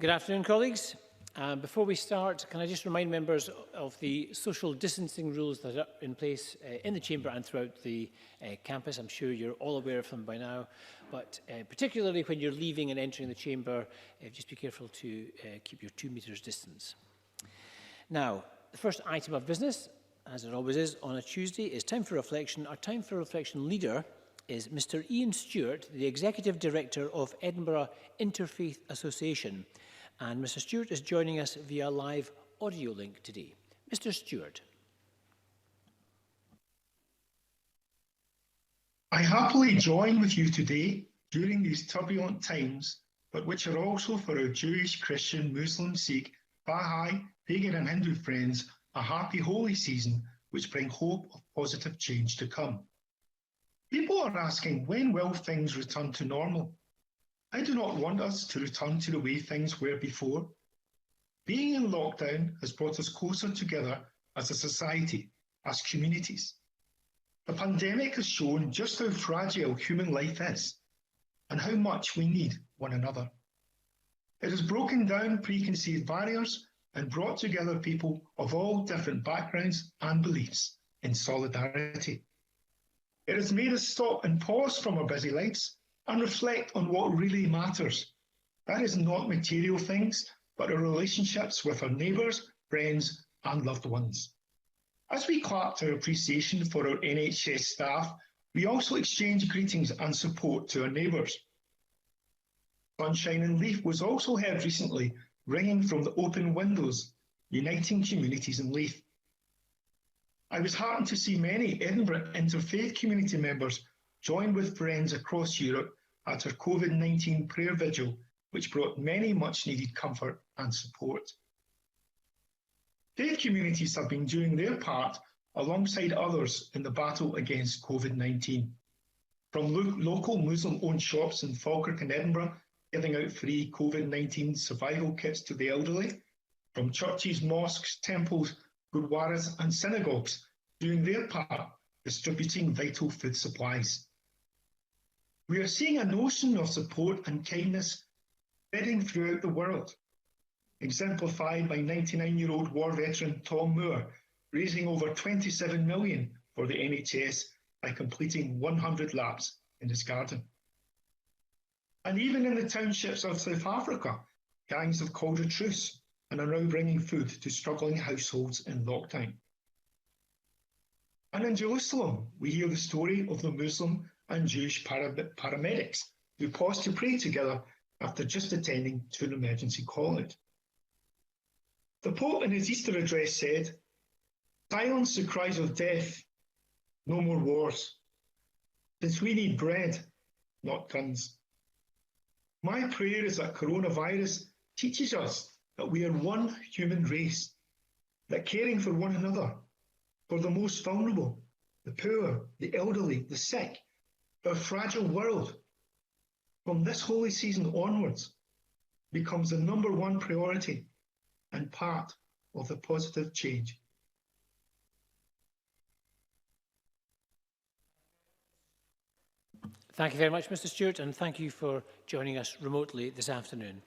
Good afternoon, colleagues. Before we start, can I just remind members of the social distancing rules that are in place in the Chamber and throughout the campus. I'm sure you're all aware of them by now, but particularly when you're leaving and entering the Chamber, just be careful to keep your 2 metres distance. Now, the first item of business, as it always is on a Tuesday, is time for reflection. Our time for reflection leader is Mr. Ian Stewart, the Executive Director of Edinburgh Interfaith Association. And Mr. Stewart is joining us via live audio link today. Mr. Stewart. I happily join with you today during these turbulent times, but which are also for our Jewish, Christian, Muslim, Sikh, Baha'i, pagan and Hindu friends, a happy holy season which bring hope of positive change to come. People are asking, when will things return to normal? I do not want us to return to the way things were before. Being in lockdown has brought us closer together as a society, as communities. The pandemic has shown just how fragile human life is and how much we need one another. It has broken down preconceived barriers and brought together people of all different backgrounds and beliefs in solidarity. It has made us stop and pause from our busy lives and reflect on what really matters. That is not material things, but our relationships with our neighbours, friends and loved ones. As we clapped our appreciation for our NHS staff, we also exchanged greetings and support to our neighbours. Sunshine and Leith was also heard recently, ringing from the open windows, uniting communities in Leith. I was heartened to see many Edinburgh Interfaith community members join with friends across Europe at our COVID-19 prayer vigil, which brought many much-needed comfort and support. Faith communities have been doing their part alongside others in the battle against COVID-19. From local Muslim-owned shops in Falkirk and Edinburgh giving out free COVID-19 survival kits to the elderly, from churches, mosques, temples, gurdwaras and synagogues doing their part distributing vital food supplies. We are seeing a notion of support and kindness spreading throughout the world, exemplified by 99-year-old war veteran Tom Moore, raising over 27 million for the NHS by completing 100 laps in his garden. And even in the townships of South Africa, gangs have called a truce and are now bringing food to struggling households in lockdown. And in Jerusalem, we hear the story of the Muslim and Jewish paramedics who paused to pray together after just attending to an emergency call-out. The Pope in his Easter address said, "Silence the cries of death, no more wars, since we need bread, not guns." My prayer is that coronavirus teaches us that we are one human race, that caring for one another, for the most vulnerable, the poor, the elderly, the sick, our fragile world, from this holy season onwards, becomes the #1 priority and part of the positive change. Thank you very much, Mr. Stewart, and thank you for joining us remotely this afternoon.